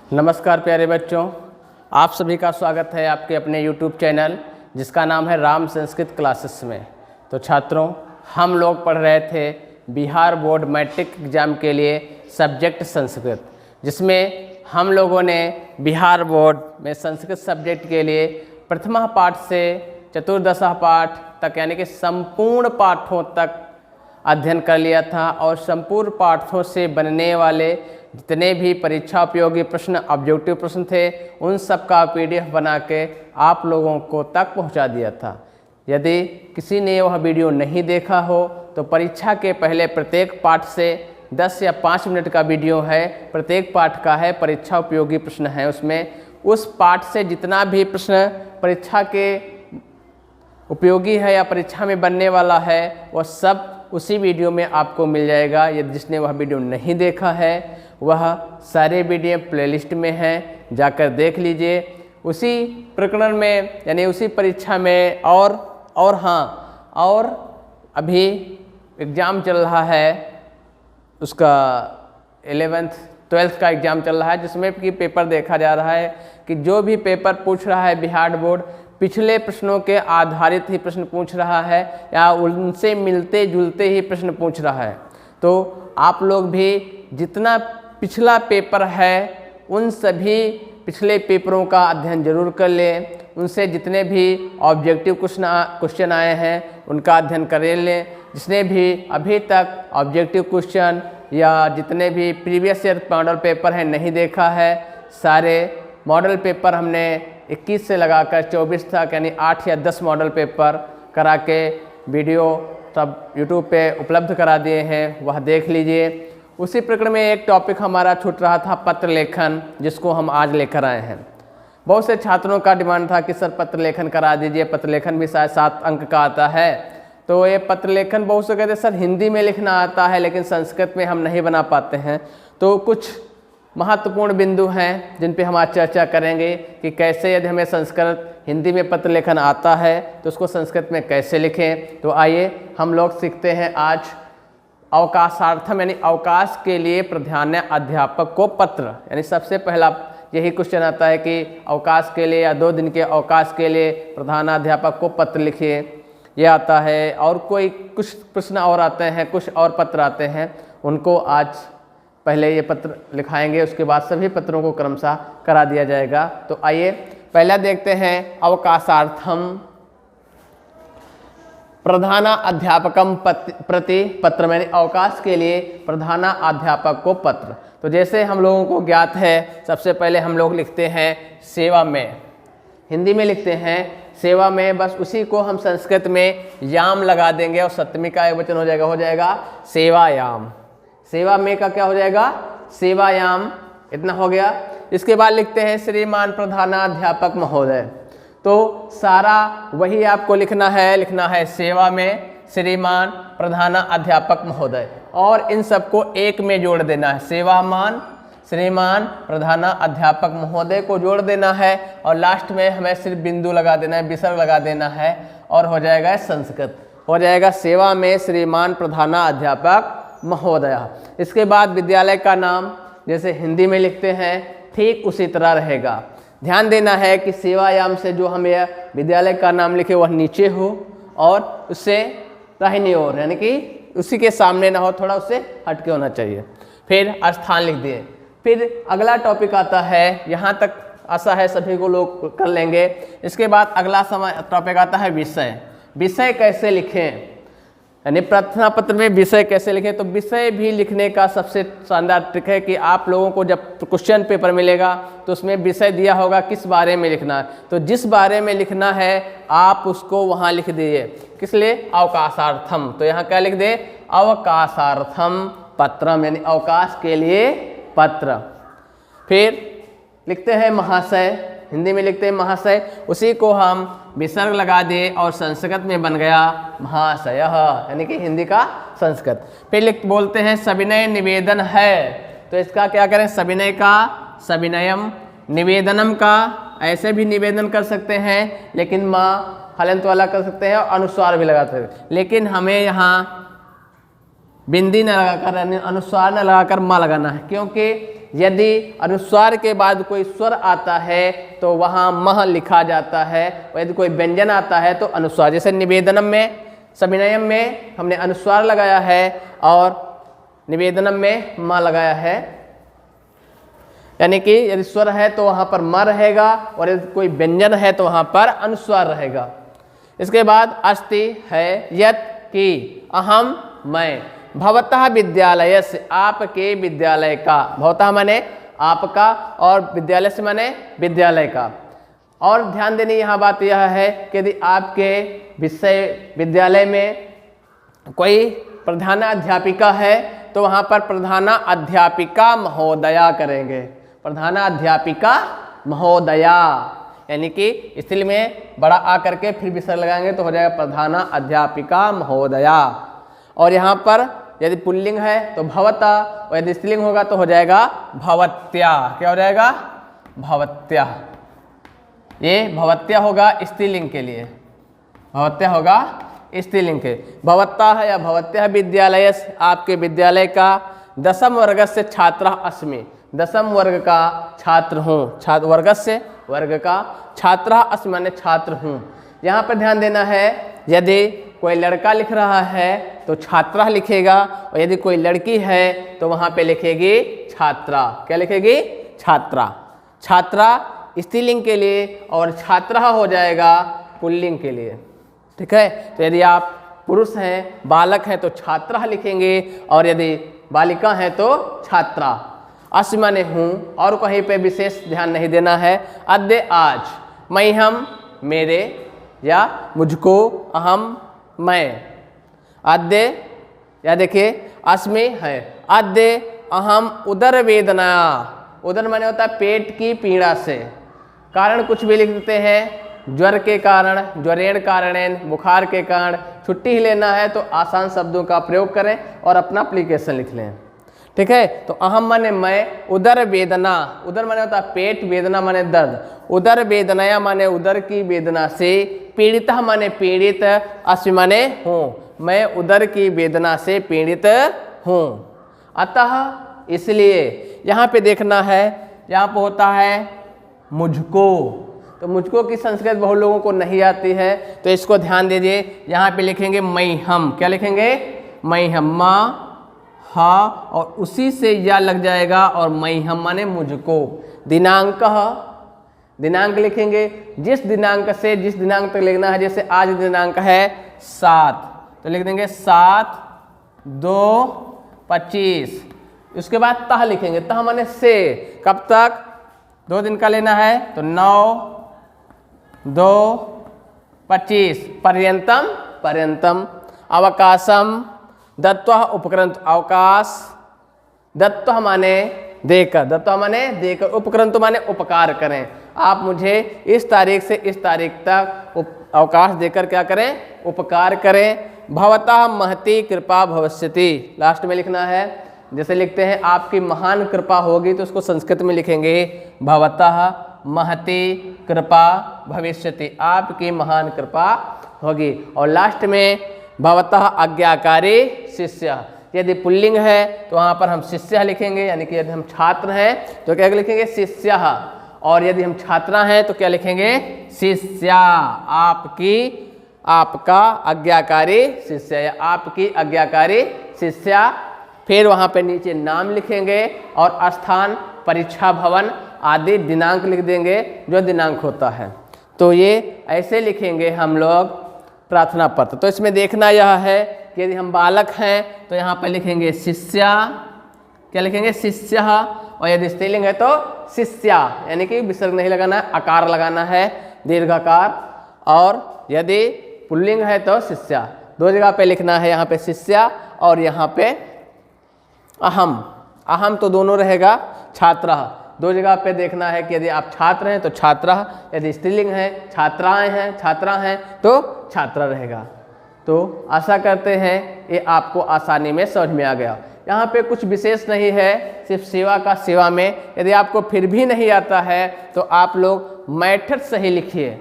नमस्कार प्यारे बच्चों, आप सभी का स्वागत है आपके अपने YouTube चैनल जिसका नाम है राम संस्कृत क्लासेस में। तो छात्रों, हम लोग पढ़ रहे थे बिहार बोर्ड मैट्रिक एग्ज़ाम के लिए सब्जेक्ट संस्कृत, जिसमें हम लोगों ने बिहार बोर्ड में संस्कृत सब्जेक्ट के लिए प्रथमा पाठ से चतुर्दशा पाठ तक यानी कि संपूर्ण पाठों तक अध्ययन कर लिया था और संपूर्ण पाठों से बनने वाले जितने भी परीक्षा उपयोगी प्रश्न ऑब्जेक्टिव प्रश्न थे उन सब का PDF बना के आप लोगों को तक पहुंचा दिया था। यदि किसी ने वह वीडियो नहीं देखा हो तो परीक्षा के पहले प्रत्येक पाठ से 10 या 5 मिनट का वीडियो है, प्रत्येक पाठ का है, परीक्षा उपयोगी प्रश्न है। उसमें उस पाठ से जितना भी प्रश्न परीक्षा के उपयोगी है या परीक्षा में बनने वाला है वह सब उसी वीडियो में आपको मिल जाएगा। यदि जिसने वह वीडियो नहीं देखा है वह सारे वीडियो प्लेलिस्ट में हैं, जाकर देख लीजिए। उसी प्रकरण में यानी उसी परीक्षा में और अभी एग्ज़ाम चल रहा है, उसका 11th 12th का एग्ज़ाम चल रहा है, जिसमें कि पेपर देखा जा रहा है कि जो भी पेपर पूछ रहा है बिहार बोर्ड पिछले प्रश्नों के आधारित ही प्रश्न पूछ रहा है या उनसे मिलते जुलते ही प्रश्न पूछ रहा है। तो आप लोग भी जितना पिछला पेपर है उन सभी पिछले पेपरों का अध्ययन जरूर कर लें, उनसे जितने भी ऑब्जेक्टिव क्वेश्चन आए हैं उनका अध्ययन कर लें। जिसने भी अभी तक ऑब्जेक्टिव क्वेश्चन या जितने भी प्रीवियस ईयर मॉडल पेपर हैं नहीं देखा है, सारे मॉडल पेपर हमने 21 से लगाकर 24 तक यानी 8 या 10 मॉडल पेपर करा के वीडियो सब YouTube पे उपलब्ध करा दिए हैं, वह देख लीजिए। उसी प्रकरण में एक टॉपिक हमारा छूट रहा था पत्र लेखन, जिसको हम आज लेकर आए हैं। बहुत से छात्रों का डिमांड था कि सर पत्र लेखन करा दीजिए, पत्र लेखन भी शायद 7 अंक का आता है। तो ये पत्र लेखन बहुत से कहते सर हिंदी में लिखना आता है लेकिन संस्कृत में हम नहीं बना पाते हैं। तो कुछ महत्वपूर्ण बिंदु हैं जिन पे हम आज चर्चा करेंगे कि कैसे यदि हमें संस्कृत हिंदी में पत्र लेखन आता है तो उसको संस्कृत में कैसे लिखें। तो आइए हम लोग सीखते हैं आज अवकाशार्थम यानी अवकाश के लिए प्रधान्य अध्यापक को पत्र। यानी सबसे पहला यही क्वेश्चन आता है कि अवकाश के लिए या 2 दिन के अवकाश के लिए प्रधानाध्यापक को पत्र लिखिए, ये आता है। और कोई कुछ प्रश्न और आते हैं, कुछ और पत्र आते हैं, उनको आज पहले ये पत्र लिखाएंगे, उसके बाद सभी पत्रों को क्रमशः करा दिया जाएगा। तो आइए पहला देखते हैं अवकाशार्थम प्रधाना अध्यापकम प्रति पत्र, यानी अवकाश के लिए प्रधाना अध्यापक को पत्र। तो जैसे हम लोगों को ज्ञात है, सबसे पहले हम लोग लिखते हैं सेवा में, हिंदी में लिखते हैं सेवा में, बस उसी को हम संस्कृत में याम लगा देंगे और सप्तमी का एक वचन हो जाएगा सेवायाम। सेवा में का क्या हो जाएगा? सेवायाम। इतना हो गया। इसके बाद लिखते हैं श्रीमान प्रधानाध्यापक महोदय। तो सारा वही आपको लिखना है सेवा में श्रीमान प्रधानाध्यापक महोदय, और इन सबको एक में जोड़ देना है। सेवामान श्रीमान प्रधानाध्यापक महोदय को जोड़ देना है और लास्ट में हमें सिर्फ बिंदु लगा देना है, विसर्ग लगा देना है और हो जाएगा संस्कृत, हो जाएगा सेवा में श्रीमान प्रधानाध्यापक महोदय। इसके बाद विद्यालय का नाम जैसे हिंदी में लिखते हैं ठीक उसी तरह रहेगा। ध्यान देना है कि सेवायाम से जो हम यह विद्यालय का नाम लिखे वह नीचे हो और उससे दाहिनी ओर यानी कि उसी के सामने ना हो, थोड़ा उससे हटके होना चाहिए। फिर स्थान लिख दिए। फिर अगला टॉपिक आता है, यहाँ तक आशा है सभी को लोग कर लेंगे। इसके बाद अगला टॉपिक आता है विषय। विषय कैसे लिखें, यानी प्रार्थना पत्र में विषय कैसे लिखें। तो विषय भी लिखने का सबसे शानदार ट्रिक है कि आप लोगों को जब क्वेश्चन पेपर मिलेगा तो उसमें विषय दिया होगा किस बारे में लिखना है। तो जिस बारे में लिखना है आप उसको वहाँ लिख दीजिए। किस लिए? अवकाशार्थम। तो यहाँ क्या लिख दे? अवकाशार्थम पत्रम, यानी अवकाश के लिए पत्र। फिर लिखते हैं महाशय, हिंदी में लिखते हैं महाशय, उसी को हम विसर्ग लगा दिए और संस्कृत में बन गया महाशय, यानी कि हिंदी का संस्कृत। फिर बोलते हैं सविनय निवेदन है, तो इसका क्या करें? सविनय का सविनयम, निवेदनम का ऐसे भी निवेदन कर सकते हैं लेकिन माँ हलंत वाला कर सकते हैं और अनुस्वार भी लगा सकते हैं, लेकिन हमें यहाँ बिंदी न लगाकर अनुस्वार न लगाकर माँ लगाना है, क्योंकि यदि अनुस्वार के बाद कोई स्वर आता है तो वहाँ मह लिखा जाता है, और यदि कोई व्यंजन आता है तो अनुस्वार। जैसे निवेदनम में, सविनयम में हमने अनुस्वार लगाया है और निवेदनम में म लगाया है, यानी कि यदि स्वर है तो वहाँ पर म रहेगा, और यदि कोई व्यंजन है तो वहाँ पर अनुस्वार रहेगा। इसके बाद अस्ति है, यत की, अहम मैं, भवतः विद्यालय से, आपके विद्यालय का, भवतः माने आपका और विद्यालय से माने विद्यालय का। और ध्यान देने यहाँ बात यह है कि यदि आपके विद्यालय में कोई प्रधानाध्यापिका है तो वहाँ पर प्रधानाध्यापिका महोदया करेंगे, प्रधानाध्यापिका महोदया, यानी कि स्त्री में बड़ा आ करके फिर विसर्ग लगाएंगे तो हो जाएगा प्रधानाध्यापिका महोदया। और यहाँ पर यदि पुल्लिंग है तो भवता, और यदि स्त्रीलिंग होगा तो हो जाएगा भवत्या। क्या हो जाएगा? भवत्या। ये भवत्या होगा स्त्रीलिंग के लिए, भवत्या होगा स्त्रीलिंग के। भवत्ता है या भवत्या विद्यालय, आपके विद्यालय का, दशम वर्ग से छात्र अस्मि, दशम वर्ग का छात्र हूँ, छात्र वर्ग से वर्ग का, छात्र अस्मि माने छात्र हूँ। यहाँ पर ध्यान देना है, यदि कोई लड़का लिख रहा है तो छात्रा लिखेगा, और यदि कोई लड़की है तो वहाँ पे लिखेगी छात्रा। क्या लिखेगी? छात्रा। छात्रा स्त्रीलिंग के लिए और छात्रा हो जाएगा पुल्लिंग के लिए। ठीक है, तो यदि आप पुरुष हैं, बालक हैं तो छात्रा लिखेंगे, और यदि बालिका है तो छात्रा। अस्मि माने हूँ, और कहीं पे विशेष ध्यान नहीं देना है। अद्य आज, मैं हम मेरे या मुझको, अहम मैं। अद्य या देखिए अस्मि है, अद्य अहम उदर वेदना, उदर माने होता है पेट की पीड़ा से, कारण कुछ भी लिख देते हैं, ज्वर के कारण, ज्वरेण कारणेन, बुखार के कारण। छुट्टी ही लेना है तो आसान शब्दों का प्रयोग करें और अपना एप्लीकेशन लिख लें। ठीक है, तो अहम माने मैं, उदर वेदना, उदर माने होता है पेट, वेदना माने दर्द, उदर वेदनाया माने उदर की वेदना से, पीड़िता माने पीड़ित, अस्मि माने हूँ, मैं उदर की वेदना से पीड़ित हूँ। अतः इसलिए यहाँ पे देखना है, यहाँ पे होता है मुझको, तो मुझको की संस्कृत बहुत लोगों को नहीं आती है, तो इसको ध्यान दीजिए। यहाँ पे लिखेंगे मैं हम, क्या लिखेंगे? मैं हम, माँ हा, और उसी से या लग जाएगा, और मैं हम माने मुझको। दिनांक, दिनांक लिखेंगे, जिस दिनांक से जिस दिनांक तक लिखना है। जैसे आज दिनांक है 7, तो लिख देंगे 7/2/25। उसके बाद तह लिखेंगे, तह माने से, कब तक? 2 दिन का लेना है तो 9/2/25 पर्यंतम, पर्यंतम। अवकाशम दत्वा उपक्रंत, अवकाश, दत्वा माने देकर, दत्वा माने देकर, उपक्रंत माने उपकार करें। आप मुझे इस तारीख से इस तारीख तक अवकाश देकर क्या करें? उपकार करें। भवतः महती कृपा भविष्यति, लास्ट में लिखना है। जैसे लिखते हैं आपकी महान कृपा होगी, तो उसको संस्कृत में लिखेंगे भवतः महती कृपा भविष्यति, आपकी महान कृपा होगी। और लास्ट में भवतः आज्ञाकारी शिष्य, यदि पुल्लिंग है तो वहाँ पर हम शिष्य लिखेंगे, यानी कि यदि हम छात्र हैं तो क्या लिखेंगे? शिष्य, और यदि हम छात्रा हैं तो क्या लिखेंगे? शिष्या, आपकी, आपका आज्ञाकारी शिष्य या आपकी आज्ञाकारी शिष्या। फिर वहाँ पे नीचे नाम लिखेंगे और स्थान, परीक्षा भवन आदि दिनांक लिख देंगे जो दिनांक होता है। तो ये ऐसे लिखेंगे हम लोग प्रार्थना पत्र। तो इसमें देखना यह है कि यदि हम बालक हैं तो यहाँ पर लिखेंगे शिष्या, क्या लिखेंगे? शिष्य, और यदि स्त्रीलिंग है तो शिष्या, यानी कि विसर्ग नहीं लगाना है, आकार लगाना है, दीर्घाकार। और यदि पुल्लिंग है तो शिष्या। 2 जगह पे लिखना है, यहाँ पे शिष्या और यहाँ पे अहम, अहम तो दोनों रहेगा, छात्र। 2 जगह पे देखना है कि यदि आप छात्र हैं तो छात्रा, यदि स्त्रीलिंग है, छात्राएं हैं, छात्रा हैं तो छात्रा रहेगा। तो आशा करते हैं ये आपको आसानी में समझ में आ गया। यहाँ पे कुछ विशेष नहीं है, सिर्फ सेवा का सेवा में। यदि आपको फिर भी नहीं आता है तो आप लोग मैथड सही लिखिए,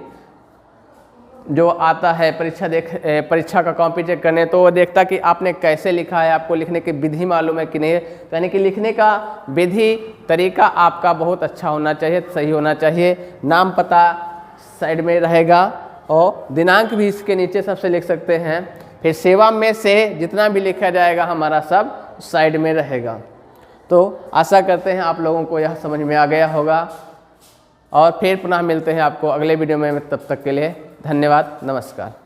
जो आता है परीक्षा का कॉपी चेक करने, तो वो देखता कि आपने कैसे लिखा है, आपको लिखने की विधि मालूम है कि नहीं है। तो यानी कि लिखने का विधि तरीका आपका बहुत अच्छा होना चाहिए, सही होना चाहिए। नाम पता साइड में रहेगा और दिनांक भी इसके नीचे सबसे लिख सकते हैं। फिर सेवा में से जितना भी लिखा जाएगा हमारा सब साइड में रहेगा। तो आशा करते हैं आप लोगों को यह समझ में आ गया होगा और फिर पुनः मिलते हैं आपको अगले वीडियो में। तब तक के लिए धन्यवाद, नमस्कार।